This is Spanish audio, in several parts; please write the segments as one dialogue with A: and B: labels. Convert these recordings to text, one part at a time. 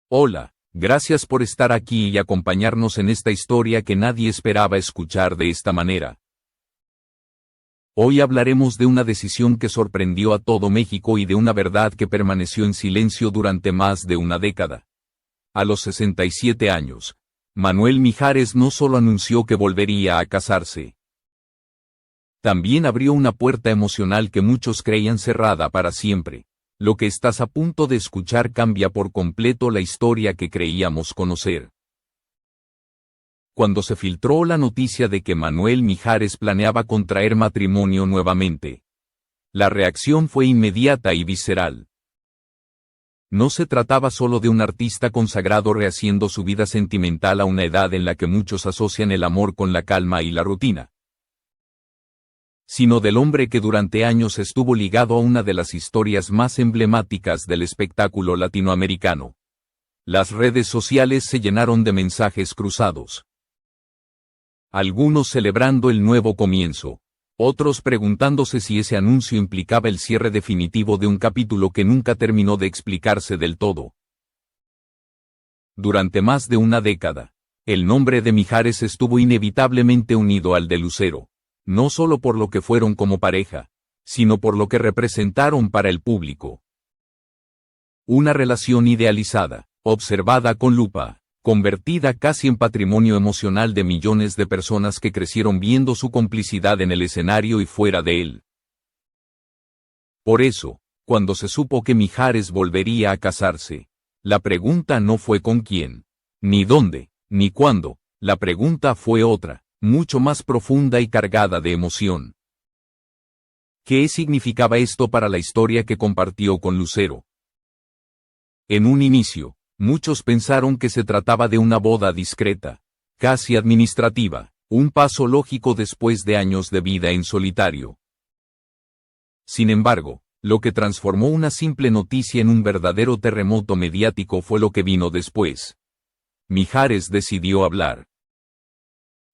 A: Hola, gracias por estar aquí y acompañarnos en esta historia que nadie esperaba escuchar de esta manera. Hoy hablaremos de una decisión que sorprendió a todo México y de una verdad que permaneció en silencio durante más de una década. A los 67 años, Manuel Mijares no solo anunció que volvería a casarse. También abrió una puerta emocional que muchos creían cerrada para siempre. Lo que estás a punto de escuchar cambia por completo la historia que creíamos conocer. Cuando se filtró la noticia de que Manuel Mijares planeaba contraer matrimonio nuevamente, la reacción fue inmediata y visceral. No se trataba solo de un artista consagrado rehaciendo su vida sentimental a una edad en la que muchos asocian el amor con la calma y la rutina, sino del hombre que durante años estuvo ligado a una de las historias más emblemáticas del espectáculo latinoamericano. Las redes sociales se llenaron de mensajes cruzados. Algunos celebrando el nuevo comienzo, otros preguntándose si ese anuncio implicaba el cierre definitivo de un capítulo que nunca terminó de explicarse del todo. Durante más de una década, el nombre de Mijares estuvo inevitablemente unido al de Lucero. No solo por lo que fueron como pareja, sino por lo que representaron para el público. Una relación idealizada, observada con lupa, convertida casi en patrimonio emocional de millones de personas que crecieron viendo su complicidad en el escenario y fuera de él. Por eso, cuando se supo que Mijares volvería a casarse, la pregunta no fue con quién, ni dónde, ni cuándo, la pregunta fue otra, mucho más profunda y cargada de emoción. ¿Qué significaba esto para la historia que compartió con Lucero? En un inicio, muchos pensaron que se trataba de una boda discreta, casi administrativa, un paso lógico después de años de vida en solitario. Sin embargo, lo que transformó una simple noticia en un verdadero terremoto mediático fue lo que vino después. Mijares decidió hablar.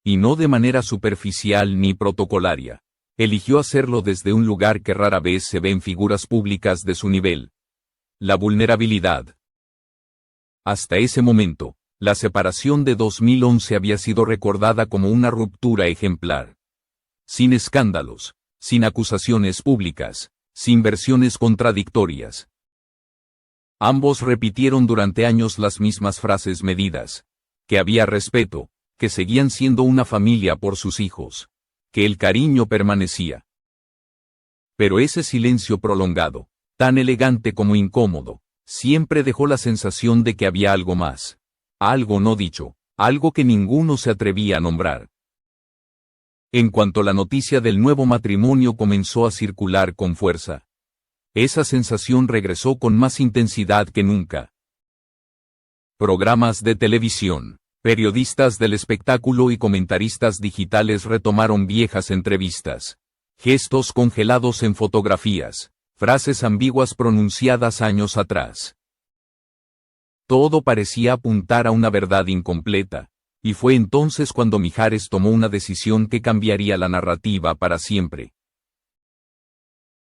A: Y no de manera superficial ni protocolaria. Eligió hacerlo desde un lugar que rara vez se ve en figuras públicas de su nivel. La vulnerabilidad. Hasta ese momento, la separación de 2011 había sido recordada como una ruptura ejemplar. Sin escándalos, sin acusaciones públicas, sin versiones contradictorias. Ambos repitieron durante años las mismas frases medidas. Que había respeto, que seguían siendo una familia por sus hijos, que el cariño permanecía. Pero ese silencio prolongado, tan elegante como incómodo, siempre dejó la sensación de que había algo más, algo no dicho, algo que ninguno se atrevía a nombrar. En cuanto la noticia del nuevo matrimonio comenzó a circular con fuerza, esa sensación regresó con más intensidad que nunca. Programas de televisión, periodistas del espectáculo y comentaristas digitales retomaron viejas entrevistas, gestos congelados en fotografías, frases ambiguas pronunciadas años atrás. Todo parecía apuntar a una verdad incompleta, y fue entonces cuando Mijares tomó una decisión que cambiaría la narrativa para siempre.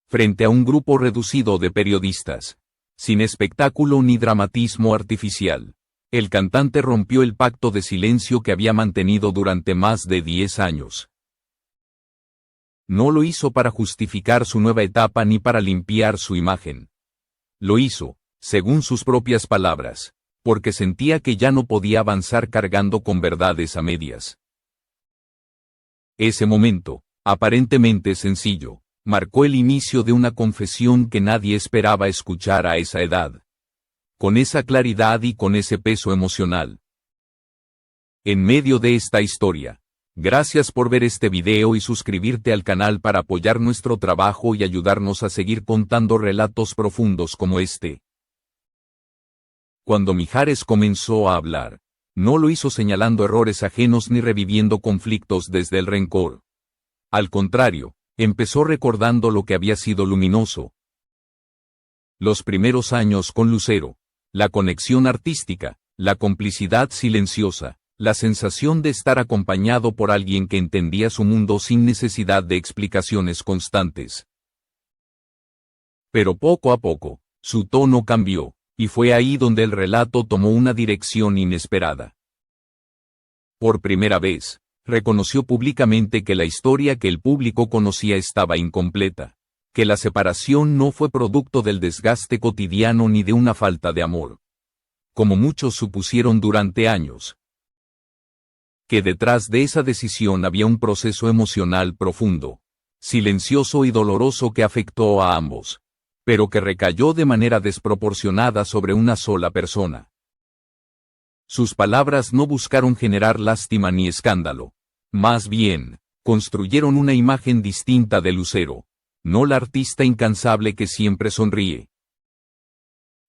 A: Frente a un grupo reducido de periodistas, sin espectáculo ni dramatismo artificial, el cantante rompió el pacto de silencio que había mantenido durante más de 10 años. No lo hizo para justificar su nueva etapa ni para limpiar su imagen. Lo hizo, según sus propias palabras, porque sentía que ya no podía avanzar cargando con verdades a medias. Ese momento, aparentemente sencillo, marcó el inicio de una confesión que nadie esperaba escuchar a esa edad. Con esa claridad y con ese peso emocional. En medio de esta historia, gracias por ver este video y suscribirte al canal para apoyar nuestro trabajo y ayudarnos a seguir contando relatos profundos como este. Cuando Mijares comenzó a hablar, no lo hizo señalando errores ajenos ni reviviendo conflictos desde el rencor. Al contrario, empezó recordando lo que había sido luminoso. Los primeros años con Lucero. La conexión artística, la complicidad silenciosa, la sensación de estar acompañado por alguien que entendía su mundo sin necesidad de explicaciones constantes. Pero poco a poco, su tono cambió, Y fue ahí donde el relato tomó una dirección inesperada. Por primera vez, reconoció públicamente que la historia que el público conocía estaba incompleta, que la separación no fue producto del desgaste cotidiano ni de una falta de amor, como muchos supusieron durante años, que detrás de esa decisión había un proceso emocional profundo, silencioso y doloroso que afectó a ambos, pero que recayó de manera desproporcionada sobre una sola persona. Sus palabras no buscaron generar lástima ni escándalo. Más bien, construyeron una imagen distinta de Lucero, no la artista incansable que siempre sonríe,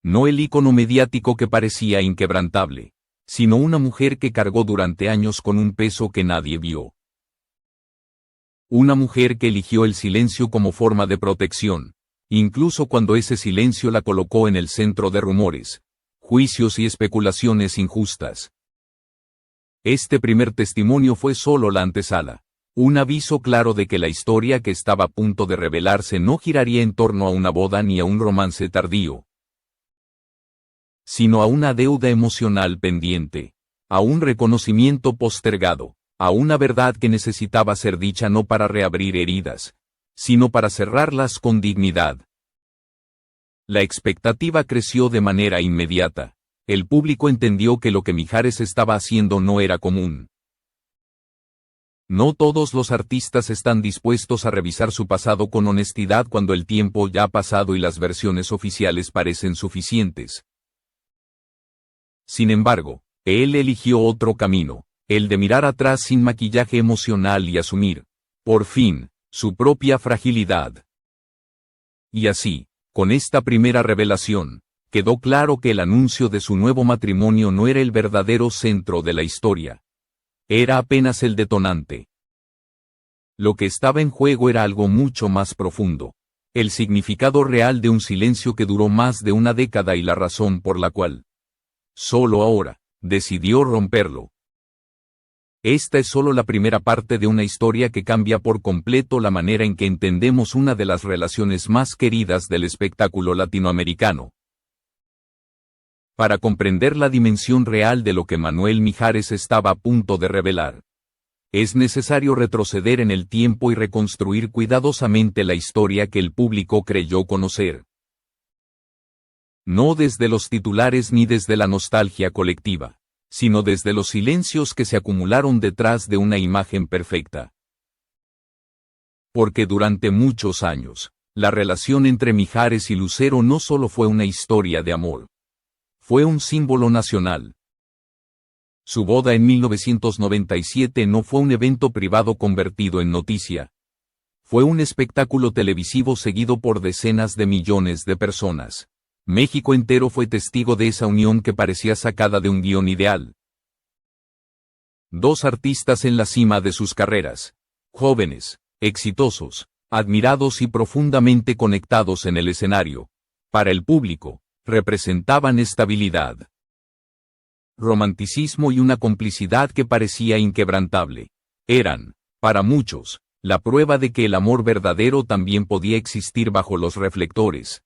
A: no el ícono mediático que parecía inquebrantable, sino una mujer que cargó durante años con un peso que nadie vio. Una mujer que eligió el silencio como forma de protección, incluso cuando ese silencio la colocó en el centro de rumores, juicios y especulaciones injustas. Este primer testimonio fue solo la antesala, un aviso claro de que la historia que estaba a punto de revelarse no giraría en torno a una boda ni a un romance tardío, sino a una deuda emocional pendiente, a un reconocimiento postergado, a una verdad que necesitaba ser dicha no para reabrir heridas, sino para cerrarlas con dignidad. La expectativa creció de manera inmediata. El público entendió que lo que Mijares estaba haciendo no era común. No todos los artistas están dispuestos a revisar su pasado con honestidad cuando el tiempo ya ha pasado y las versiones oficiales parecen suficientes. Sin embargo, él eligió otro camino, el de mirar atrás sin maquillaje emocional y asumir, por fin, su propia fragilidad. Y así, con esta primera revelación, quedó claro que el anuncio de su nuevo matrimonio no era el verdadero centro de la historia. Era apenas el detonante. Lo que estaba en juego era algo mucho más profundo. El significado real de un silencio que duró más de una década y la razón por la cual, solo ahora, decidió romperlo. Esta es solo la primera parte de una historia que cambia por completo la manera en que entendemos una de las relaciones más queridas del espectáculo latinoamericano. Para comprender la dimensión real de lo que Manuel Mijares estaba a punto de revelar, es necesario retroceder en el tiempo y reconstruir cuidadosamente la historia que el público creyó conocer. No desde los titulares ni desde la nostalgia colectiva, sino desde los silencios que se acumularon detrás de una imagen perfecta. Porque durante muchos años, la relación entre Mijares y Lucero no solo fue una historia de amor, fue un símbolo nacional. Su boda en 1997 no fue un evento privado convertido en noticia. Fue un espectáculo televisivo seguido por decenas de millones de personas. México entero fue testigo de esa unión que parecía sacada de un guión ideal. Dos artistas en la cima de sus carreras, jóvenes, exitosos, admirados y profundamente conectados en el escenario. Para el público, representaban estabilidad, romanticismo y una complicidad que parecía inquebrantable. Eran, para muchos, la prueba de que el amor verdadero también podía existir bajo los reflectores.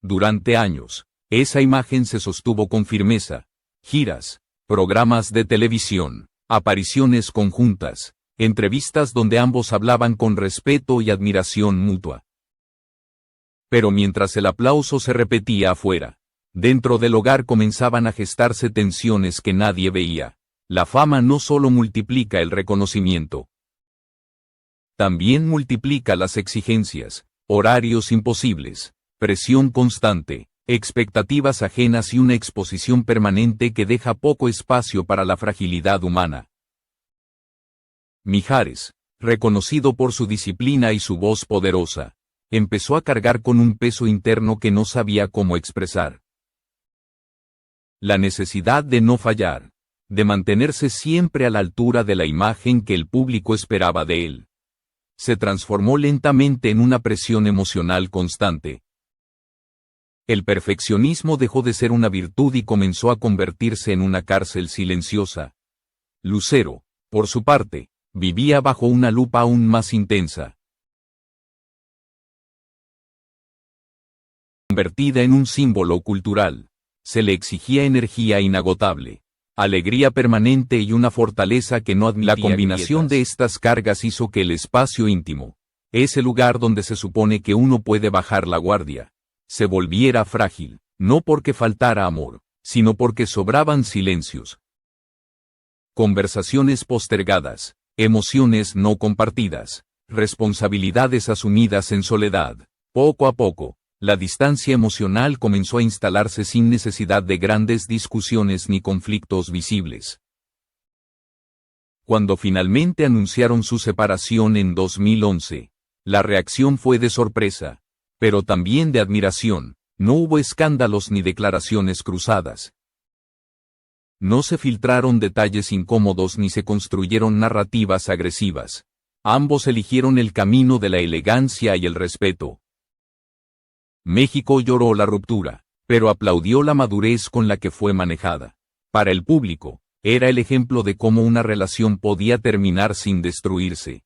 A: Durante años, esa imagen se sostuvo con firmeza. Giras, programas de televisión, apariciones conjuntas, entrevistas donde ambos hablaban con respeto y admiración mutua. Pero mientras el aplauso se repetía afuera, dentro del hogar comenzaban a gestarse tensiones que nadie veía. La fama no solo multiplica el reconocimiento, también multiplica las exigencias, horarios imposibles, presión constante, expectativas ajenas y una exposición permanente que deja poco espacio para la fragilidad humana. Mijares, reconocido por su disciplina y su voz poderosa, empezó a cargar con un peso interno que no sabía cómo expresar. La necesidad de no fallar, de mantenerse siempre a la altura de la imagen que el público esperaba de él, se transformó lentamente en una presión emocional constante. El perfeccionismo dejó de ser una virtud y comenzó a convertirse en una cárcel silenciosa. Lucero, por su parte, vivía bajo una lupa aún más intensa. convertida en un símbolo cultural. Se le exigía energía inagotable, alegría permanente y una fortaleza que no admitía. La combinación de estas cargas hizo que el espacio íntimo, ese lugar donde se supone que uno puede bajar la guardia, se volviera frágil, no porque faltara amor, sino porque sobraban silencios, conversaciones postergadas, emociones no compartidas, responsabilidades asumidas en soledad. Poco a poco, la distancia emocional comenzó a instalarse sin necesidad de grandes discusiones ni conflictos visibles. Cuando finalmente anunciaron su separación en 2011, la reacción fue de sorpresa, pero también de admiración. No hubo escándalos ni declaraciones cruzadas. No se filtraron detalles incómodos ni se construyeron narrativas agresivas. Ambos eligieron el camino de la elegancia y el respeto. México lloró la ruptura, pero aplaudió la madurez con la que fue manejada. Para el público, era el ejemplo de cómo una relación podía terminar sin destruirse.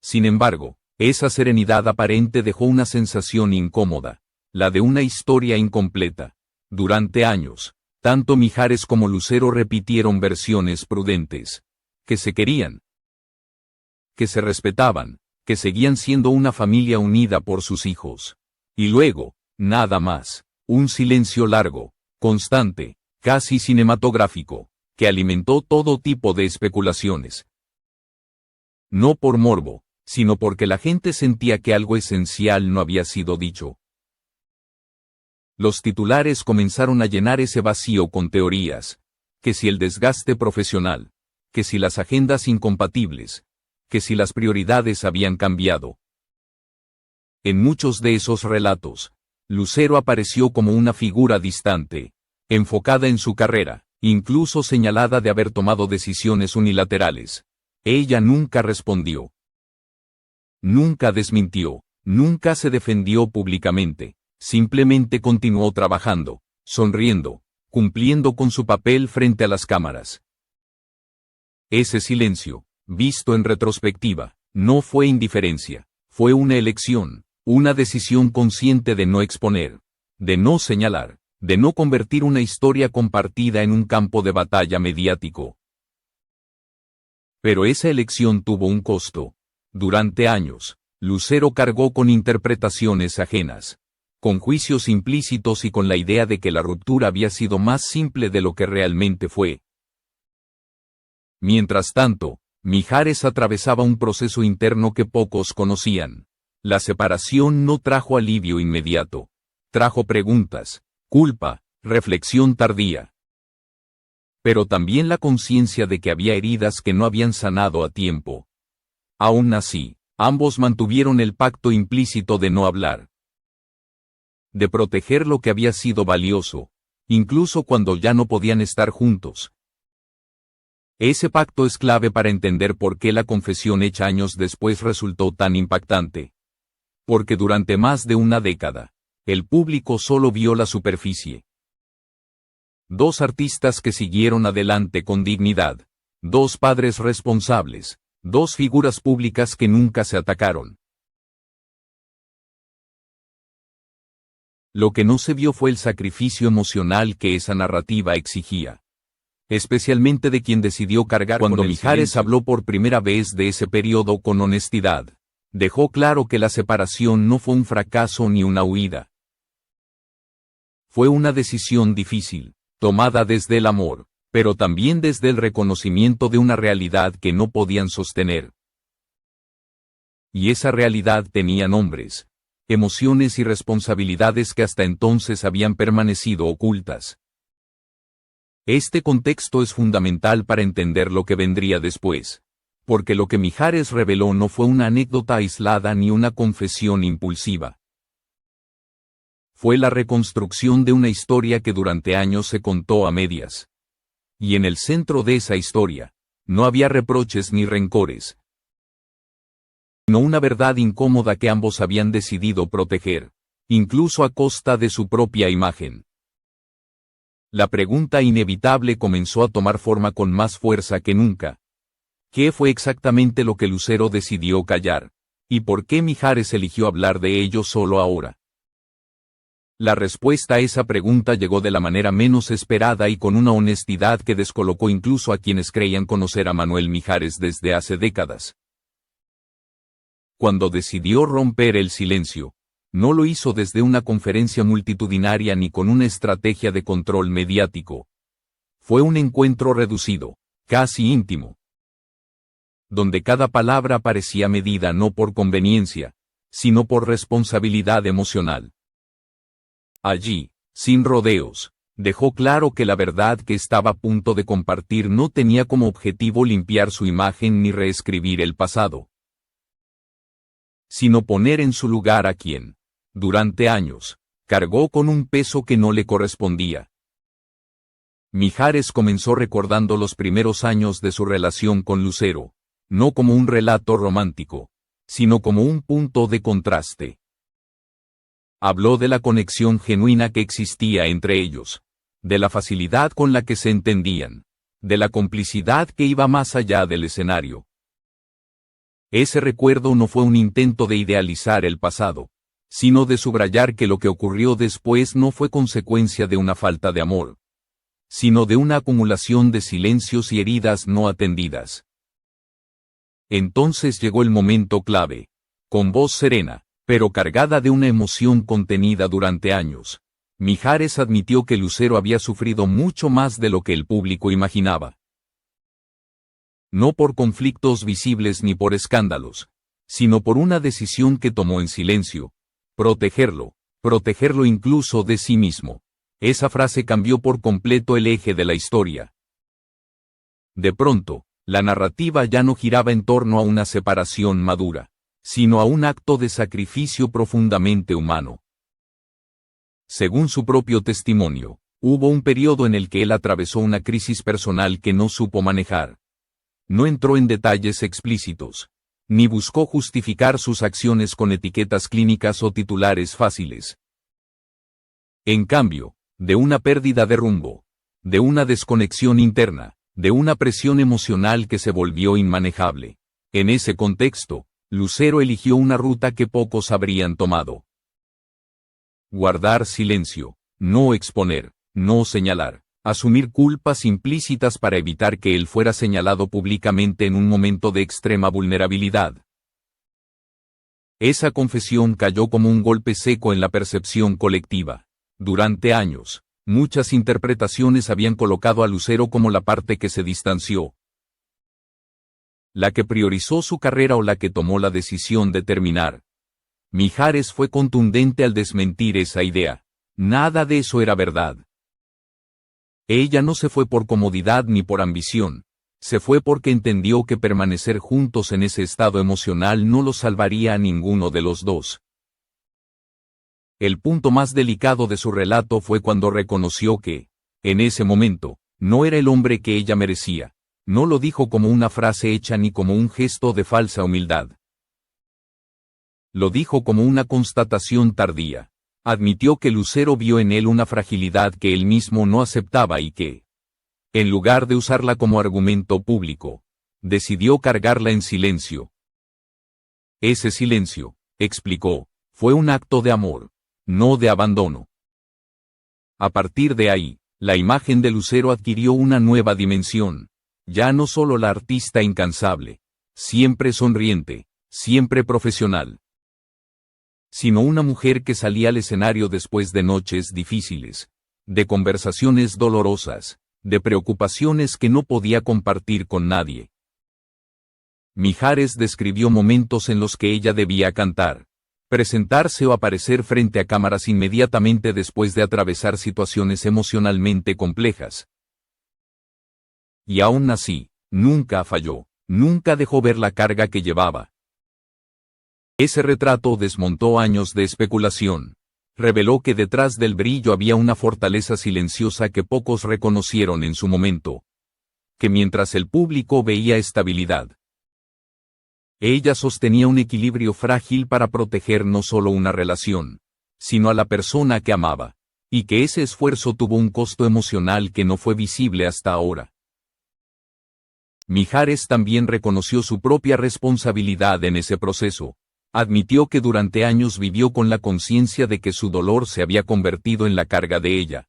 A: Sin embargo, esa serenidad aparente dejó una sensación incómoda, la de una historia incompleta. Durante años, tanto Mijares como Lucero repitieron versiones prudentes, que se querían, que se respetaban, que seguían siendo una familia unida por sus hijos. Y luego, nada más, un silencio largo, constante, casi cinematográfico, que alimentó todo tipo de especulaciones. No por morbo, sino porque la gente sentía que algo esencial no había sido dicho. Los titulares comenzaron a llenar ese vacío con teorías, que si el desgaste profesional, que si las agendas incompatibles, que si las prioridades habían cambiado. En muchos de esos relatos, Lucero apareció como una figura distante, enfocada en su carrera, incluso señalada de haber tomado decisiones unilaterales. Ella nunca respondió. Nunca desmintió, nunca se defendió públicamente, simplemente continuó trabajando, sonriendo, cumpliendo con su papel frente a las cámaras. Ese silencio, visto en retrospectiva, no fue indiferencia, fue una elección. Una decisión consciente de no exponer, de no señalar, de no convertir una historia compartida en un campo de batalla mediático. Pero esa elección tuvo un costo. Durante años, Lucero cargó con interpretaciones ajenas, con juicios implícitos y con la idea de que la ruptura había sido más simple de lo que realmente fue. Mientras tanto, Mijares atravesaba un proceso interno que pocos conocían. La separación no trajo alivio inmediato. Trajo preguntas, culpa, reflexión tardía. Pero también la conciencia de que había heridas que no habían sanado a tiempo. Aún así, ambos mantuvieron el pacto implícito de no hablar. De proteger lo que había sido valioso, incluso cuando ya no podían estar juntos. Ese pacto es clave para entender por qué la confesión hecha años después resultó tan impactante. Porque durante más de una década, el público solo vio la superficie. Dos artistas que siguieron adelante con dignidad, dos padres responsables, dos figuras públicas que nunca se atacaron. Lo que no se vio fue el sacrificio emocional que esa narrativa exigía. Especialmente de quien decidió cargar con el silencio. Cuando Mijares habló por primera vez de ese periodo con honestidad, dejó claro que la separación no fue un fracaso ni una huida. Fue una decisión difícil, tomada desde el amor, pero también desde el reconocimiento de una realidad que no podían sostener. Y esa realidad tenía nombres, emociones y responsabilidades que hasta entonces habían permanecido ocultas. Este contexto es fundamental para entender lo que vendría después. Porque lo que Mijares reveló no fue una anécdota aislada ni una confesión impulsiva. Fue la reconstrucción de una historia que durante años se contó a medias. Y en el centro de esa historia, no había reproches ni rencores, sino una verdad incómoda que ambos habían decidido proteger, incluso a costa de su propia imagen. La pregunta inevitable comenzó a tomar forma con más fuerza que nunca. ¿Qué fue exactamente lo que Lucero decidió callar? ¿Y por qué Mijares eligió hablar de ello solo ahora? La respuesta a esa pregunta llegó de la manera menos esperada y con una honestidad que descolocó incluso a quienes creían conocer a Manuel Mijares desde hace décadas. Cuando decidió romper el silencio, no lo hizo desde una conferencia multitudinaria ni con una estrategia de control mediático. Fue un encuentro reducido, casi íntimo, donde cada palabra parecía medida no por conveniencia, sino por responsabilidad emocional. Allí, sin rodeos, dejó claro que la verdad que estaba a punto de compartir no tenía como objetivo limpiar su imagen ni reescribir el pasado, sino poner en su lugar a quien, durante años, cargó con un peso que no le correspondía. Mijares comenzó recordando los primeros años de su relación con Lucero, no como un relato romántico, sino como un punto de contraste. Habló de la conexión genuina que existía entre ellos, de la facilidad con la que se entendían, de la complicidad que iba más allá del escenario. Ese recuerdo no fue un intento de idealizar el pasado, sino de subrayar que lo que ocurrió después no fue consecuencia de una falta de amor, sino de una acumulación de silencios y heridas no atendidas. Entonces llegó el momento clave. Con voz serena, pero cargada de una emoción contenida durante años, Mijares admitió que Lucero había sufrido mucho más de lo que el público imaginaba. No por conflictos visibles ni por escándalos, sino por una decisión que tomó en silencio: protegerlo incluso de sí mismo. Esa frase cambió por completo el eje de la historia. De pronto, la narrativa ya no giraba en torno a una separación madura, sino a un acto de sacrificio profundamente humano. Según su propio testimonio, hubo un periodo en el que él atravesó una crisis personal que no supo manejar. No entró en detalles explícitos, ni buscó justificar sus acciones con etiquetas clínicas o titulares fáciles. En cambio, de una pérdida de rumbo, de una desconexión interna, de una presión emocional que se volvió inmanejable. En ese contexto, Lucero eligió una ruta que pocos habrían tomado. Guardar silencio, no exponer, no señalar, asumir culpas implícitas para evitar que él fuera señalado públicamente en un momento de extrema vulnerabilidad. Esa confesión cayó como un golpe seco en la percepción colectiva. Durante años, muchas interpretaciones habían colocado a Lucero como la parte que se distanció, la que priorizó su carrera o la que tomó la decisión de terminar. Mijares fue contundente al desmentir esa idea. Nada de eso era verdad. Ella no se fue por comodidad ni por ambición, se fue porque entendió que permanecer juntos en ese estado emocional no los salvaría a ninguno de los dos. El punto más delicado de su relato fue cuando reconoció que, en ese momento, no era el hombre que ella merecía. No lo dijo como una frase hecha ni como un gesto de falsa humildad. Lo dijo como una constatación tardía. Admitió que Lucero vio en él una fragilidad que él mismo no aceptaba y que, en lugar de usarla como argumento público, decidió cargarla en silencio. Ese silencio, explicó, fue un acto de amor, no de abandono. A partir de ahí, la imagen de Lucero adquirió una nueva dimensión. Ya no solo la artista incansable, siempre sonriente, siempre profesional, sino una mujer que salía al escenario después de noches difíciles, de conversaciones dolorosas, de preocupaciones que no podía compartir con nadie. Mijares describió momentos en los que ella debía cantar, presentarse o aparecer frente a cámaras inmediatamente después de atravesar situaciones emocionalmente complejas. Y aún así, nunca falló, nunca dejó ver la carga que llevaba. Ese retrato desmontó años de especulación. Reveló que detrás del brillo había una fortaleza silenciosa que pocos reconocieron en su momento. Que mientras el público veía estabilidad, ella sostenía un equilibrio frágil para proteger no solo una relación, sino a la persona que amaba. Y que ese esfuerzo tuvo un costo emocional que no fue visible hasta ahora. Mijares también reconoció su propia responsabilidad en ese proceso. Admitió que durante años vivió con la conciencia de que su dolor se había convertido en la carga de ella.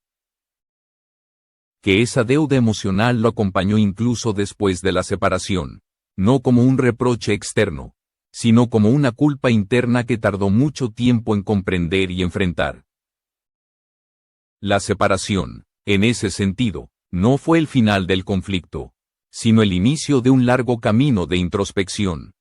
A: Que esa deuda emocional lo acompañó incluso después de la separación, no como un reproche externo, sino como una culpa interna que tardó mucho tiempo en comprender y enfrentar. La separación, en ese sentido, no fue el final del conflicto, sino el inicio de un largo camino de introspección.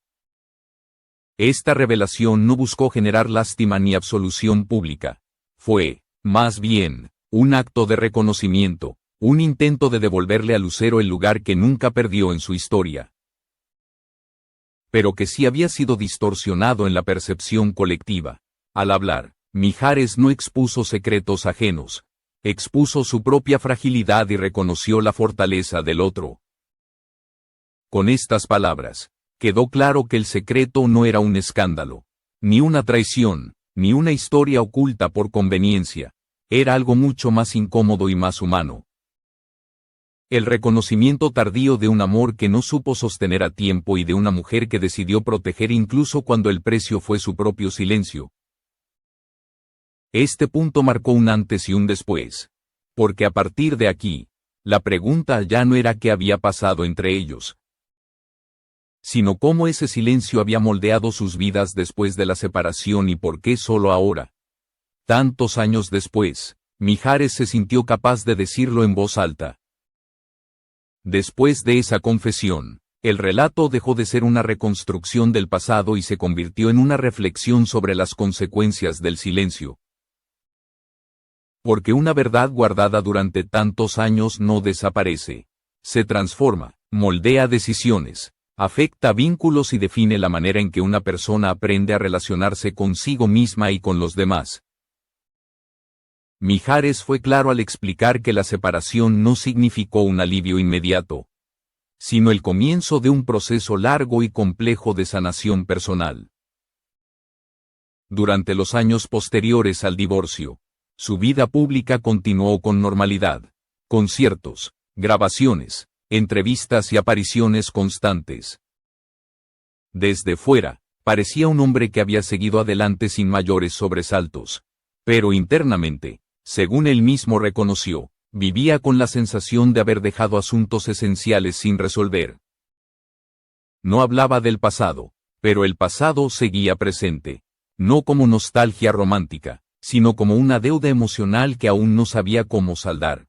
A: Esta revelación no buscó generar lástima ni absolución pública. Fue, más bien, un acto de reconocimiento, un intento de devolverle a Lucero el lugar que nunca perdió en su historia, pero que sí había sido distorsionado en la percepción colectiva. Al hablar, Mijares no expuso secretos ajenos, expuso su propia fragilidad y reconoció la fortaleza del otro. Con estas palabras, quedó claro que el secreto no era un escándalo, ni una traición, ni una historia oculta por conveniencia, era algo mucho más incómodo y más humano. El reconocimiento tardío de un amor que no supo sostener a tiempo y de una mujer que decidió proteger incluso cuando el precio fue su propio silencio. Este punto marcó un antes y un después, porque a partir de aquí, la pregunta ya no era qué había pasado entre ellos, sino cómo ese silencio había moldeado sus vidas después de la separación y por qué solo ahora, tantos años después, Mijares se sintió capaz de decirlo en voz alta. Después de esa confesión, el relato dejó de ser una reconstrucción del pasado y se convirtió en una reflexión sobre las consecuencias del silencio. Porque una verdad guardada durante tantos años no desaparece. Se transforma, moldea decisiones, afecta vínculos y define la manera en que una persona aprende a relacionarse consigo misma y con los demás. Mijares fue claro al explicar que la separación no significó un alivio inmediato, sino el comienzo de un proceso largo y complejo de sanación personal. Durante los años posteriores al divorcio, su vida pública continuó con normalidad, conciertos, grabaciones, entrevistas y apariciones constantes. Desde fuera, parecía un hombre que había seguido adelante sin mayores sobresaltos, pero internamente, según él mismo reconoció, vivía con la sensación de haber dejado asuntos esenciales sin resolver. No hablaba del pasado, pero el pasado seguía presente, no como nostalgia romántica, sino como una deuda emocional que aún no sabía cómo saldar.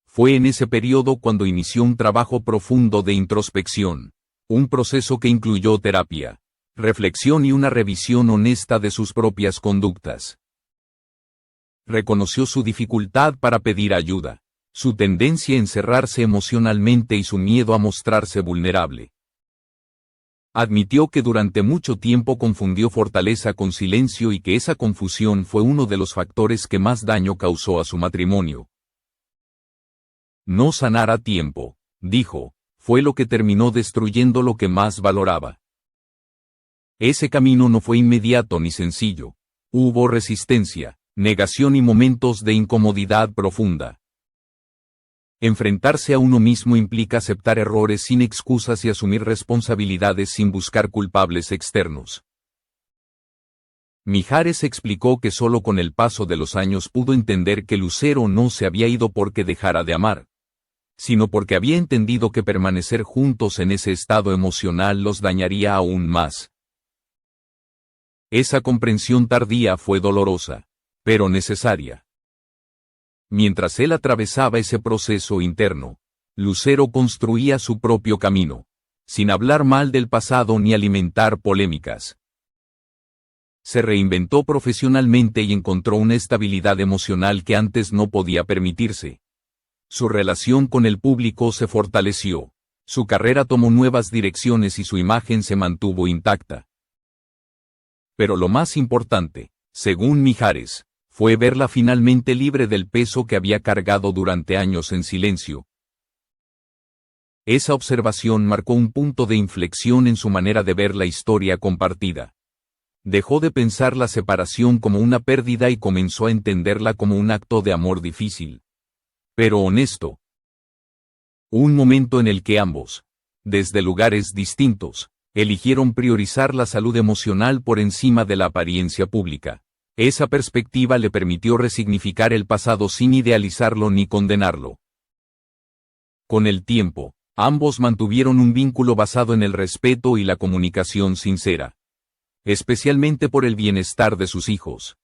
A: Fue en ese periodo cuando inició un trabajo profundo de introspección, un proceso que incluyó terapia, reflexión y una revisión honesta de sus propias conductas. Reconoció su dificultad para pedir ayuda, su tendencia a encerrarse emocionalmente y su miedo a mostrarse vulnerable. Admitió que durante mucho tiempo confundió fortaleza con silencio y que esa confusión fue uno de los factores que más daño causó a su matrimonio. No sanar a tiempo, dijo, fue lo que terminó destruyendo lo que más valoraba. Ese camino no fue inmediato ni sencillo. Hubo resistencia, negación y momentos de incomodidad profunda. Enfrentarse a uno mismo implica aceptar errores sin excusas y asumir responsabilidades sin buscar culpables externos. Mijares explicó que solo con el paso de los años pudo entender que Lucero no se había ido porque dejara de amar, sino porque había entendido que permanecer juntos en ese estado emocional los dañaría aún más. Esa comprensión tardía fue dolorosa, pero necesaria. Mientras él atravesaba ese proceso interno, Lucero construía su propio camino, sin hablar mal del pasado ni alimentar polémicas. Se reinventó profesionalmente y encontró una estabilidad emocional que antes no podía permitirse. Su relación con el público se fortaleció, su carrera tomó nuevas direcciones y su imagen se mantuvo intacta. Pero lo más importante, según Mijares, fue verla finalmente libre del peso que había cargado durante años en silencio. Esa observación marcó un punto de inflexión en su manera de ver la historia compartida. Dejó de pensar la separación como una pérdida y comenzó a entenderla como un acto de amor difícil, pero honesto. Un momento en el que ambos, desde lugares distintos, Eligieron priorizar la salud emocional por encima de la apariencia pública. Esa perspectiva le permitió resignificar el pasado sin idealizarlo ni condenarlo. Con el tiempo, ambos mantuvieron un vínculo basado en el respeto y la comunicación sincera, especialmente por el bienestar de sus hijos.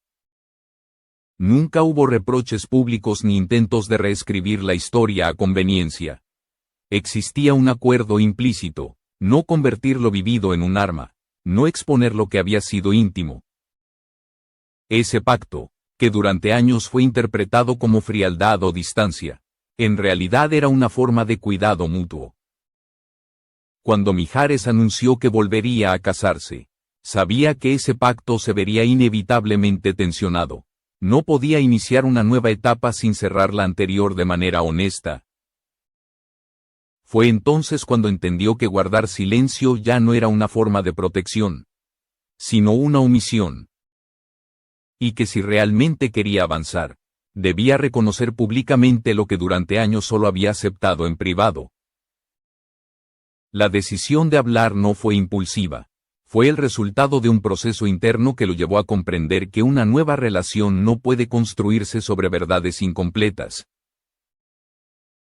A: Nunca hubo reproches públicos ni intentos de reescribir la historia a conveniencia. Existía un acuerdo implícito: no convertir lo vivido en un arma, no exponer lo que había sido íntimo. Ese pacto, que durante años fue interpretado como frialdad o distancia, en realidad era una forma de cuidado mutuo. Cuando Mijares anunció que volvería a casarse, sabía que ese pacto se vería inevitablemente tensionado. No podía iniciar una nueva etapa sin cerrar la anterior de manera honesta. Fue entonces cuando entendió que guardar silencio ya no era una forma de protección, sino una omisión. Y que si realmente quería avanzar, debía reconocer públicamente lo que durante años solo había aceptado en privado. La decisión de hablar no fue impulsiva. Fue el resultado de un proceso interno que lo llevó a comprender que una nueva relación no puede construirse sobre verdades incompletas.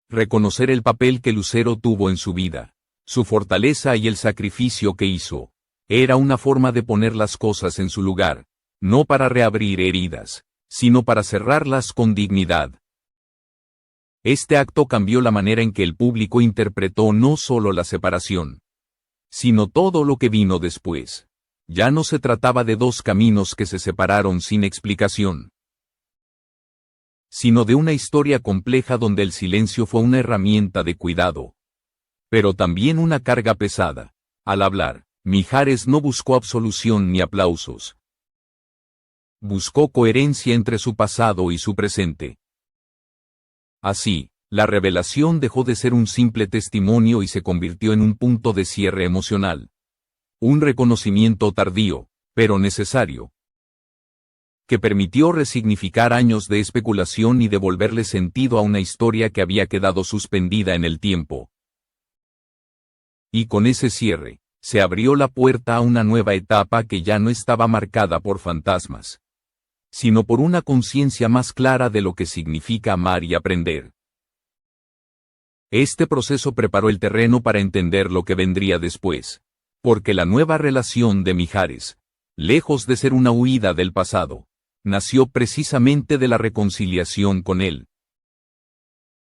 A: Reconocer el papel que Lucero tuvo en su vida, su fortaleza y el sacrificio que hizo, era una forma de poner las cosas en su lugar, no para reabrir heridas, sino para cerrarlas con dignidad. Este acto cambió la manera en que el público interpretó no solo la separación, sino todo lo que vino después. Ya no se trataba de dos caminos que se separaron sin explicación, sino de una historia compleja donde el silencio fue una herramienta de cuidado, pero también una carga pesada. Al hablar, Mijares no buscó absolución ni aplausos. Buscó coherencia entre su pasado y su presente. Así, la revelación dejó de ser un simple testimonio y se convirtió en un punto de cierre emocional. Un reconocimiento tardío, pero necesario, que permitió resignificar años de especulación y devolverle sentido a una historia que había quedado suspendida en el tiempo. Y con ese cierre, se abrió la puerta a una nueva etapa que ya no estaba marcada por fantasmas, sino por una conciencia más clara de lo que significa amar y aprender. Este proceso preparó el terreno para entender lo que vendría después, porque la nueva relación de Mijares, lejos de ser una huida del pasado, nació precisamente de la reconciliación con él.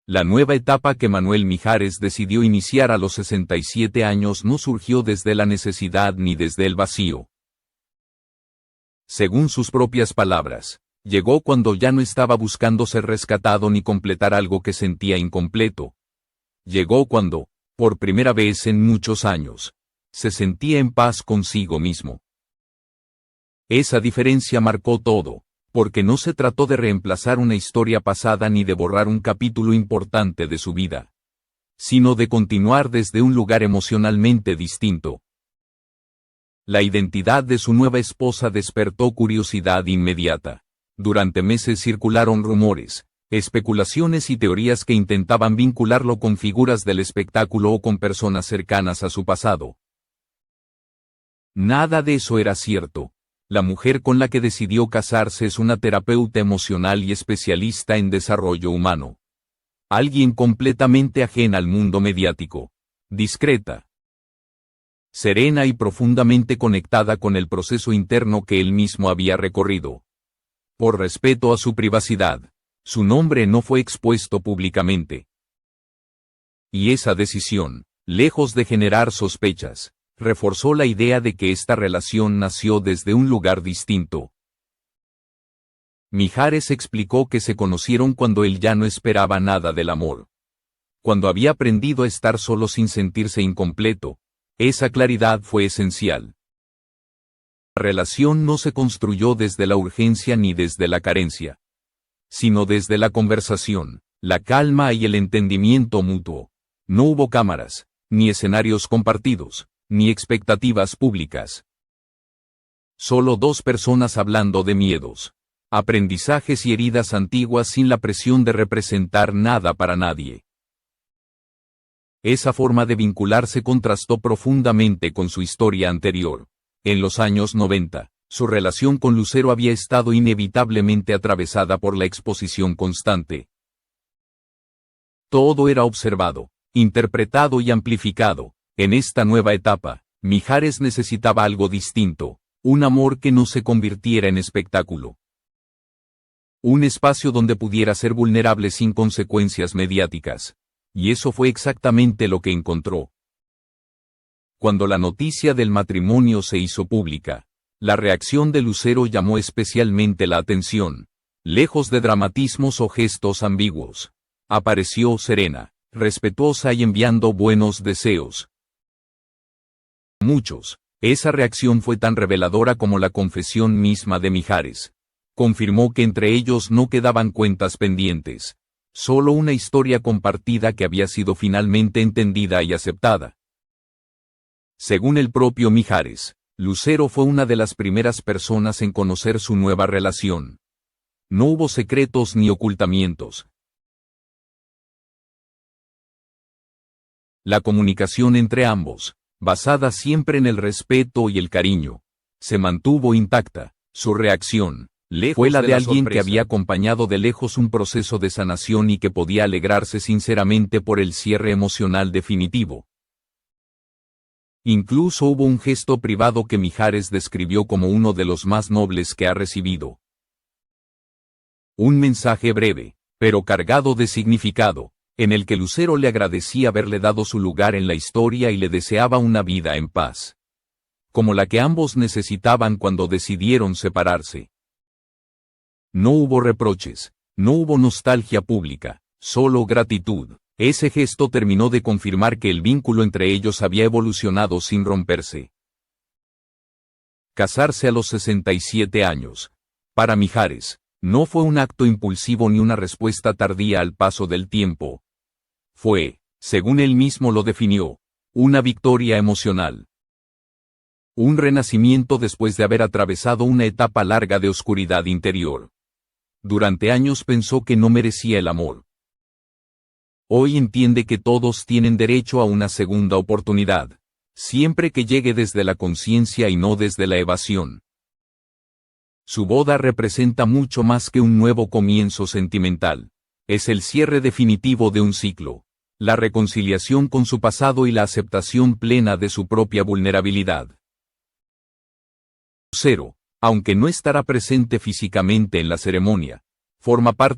A: La nueva etapa que Manuel Mijares decidió iniciar a los 67 años no surgió desde la necesidad ni desde el vacío. Según sus propias palabras, llegó cuando ya no estaba buscando ser rescatado ni completar algo que sentía incompleto. Llegó cuando, por primera vez en muchos años, se sentía en paz consigo mismo. Esa diferencia marcó todo, porque no se trató de reemplazar una historia pasada ni de borrar un capítulo importante de su vida, sino de continuar desde un lugar emocionalmente distinto. La identidad de su nueva esposa despertó curiosidad inmediata. Durante meses circularon rumores, especulaciones y teorías que intentaban vincularlo con figuras del espectáculo o con personas cercanas a su pasado. Nada de eso era cierto. La mujer con la que decidió casarse es una terapeuta emocional y especialista en desarrollo humano. Alguien completamente ajena al mundo mediático. Discreta, serena y profundamente conectada con el proceso interno que él mismo había recorrido. Por respeto a su privacidad, su nombre no fue expuesto públicamente. Y esa decisión, lejos de generar sospechas, reforzó la idea de que esta relación nació desde un lugar distinto. Mijares explicó que se conocieron cuando él ya no esperaba nada del amor. Cuando había aprendido a estar solo sin sentirse incompleto. Esa claridad fue esencial. La relación no se construyó desde la urgencia ni desde la carencia, sino desde la conversación, la calma y el entendimiento mutuo. No hubo cámaras, ni escenarios compartidos, ni expectativas públicas. Solo dos personas hablando de miedos, aprendizajes y heridas antiguas sin la presión de representar nada para nadie. Esa forma de vincularse contrastó profundamente con su historia anterior. En los años 90, su relación con Lucero había estado inevitablemente atravesada por la exposición constante. Todo era observado, interpretado y amplificado. En esta nueva etapa, Mijares necesitaba algo distinto, un amor que no se convirtiera en espectáculo. Un espacio donde pudiera ser vulnerable sin consecuencias mediáticas. Y eso fue exactamente lo que encontró. Cuando la noticia del matrimonio se hizo pública, la reacción de Lucero llamó especialmente la atención. Lejos de dramatismos o gestos ambiguos, apareció serena, respetuosa y enviando buenos deseos. Muchos, esa reacción fue tan reveladora como la confesión misma de Mijares. Confirmó que entre ellos no quedaban cuentas pendientes, solo una historia compartida que había sido finalmente entendida y aceptada. Según el propio Mijares, Lucero fue una de las primeras personas en conocer su nueva relación. No hubo secretos ni ocultamientos. La comunicación entre ambos, basada siempre en el respeto y el cariño, se mantuvo intacta. Su reacción, fue la de alguien que había acompañado de lejos un proceso de sanación y que podía alegrarse sinceramente por el cierre emocional definitivo. Incluso hubo un gesto privado que Mijares describió como uno de los más nobles que ha recibido. Un mensaje breve, pero cargado de significado, en el que Lucero le agradecía haberle dado su lugar en la historia y le deseaba una vida en paz, como la que ambos necesitaban cuando decidieron separarse. No hubo reproches, no hubo nostalgia pública, solo gratitud. Ese gesto terminó de confirmar que el vínculo entre ellos había evolucionado sin romperse. Casarse a los 67 años. Para Mijares, no fue un acto impulsivo ni una respuesta tardía al paso del tiempo. Fue, según él mismo lo definió, una victoria emocional. Un renacimiento después de haber atravesado una etapa larga de oscuridad interior. Durante años pensó que no merecía el amor. Hoy entiende que todos tienen derecho a una segunda oportunidad, siempre que llegue desde la conciencia y no desde la evasión. Su boda representa mucho más que un nuevo comienzo sentimental. Es el cierre definitivo de un ciclo, la reconciliación con su pasado y la aceptación plena de su propia vulnerabilidad. Lucero, aunque no estará presente físicamente en la ceremonia, forma parte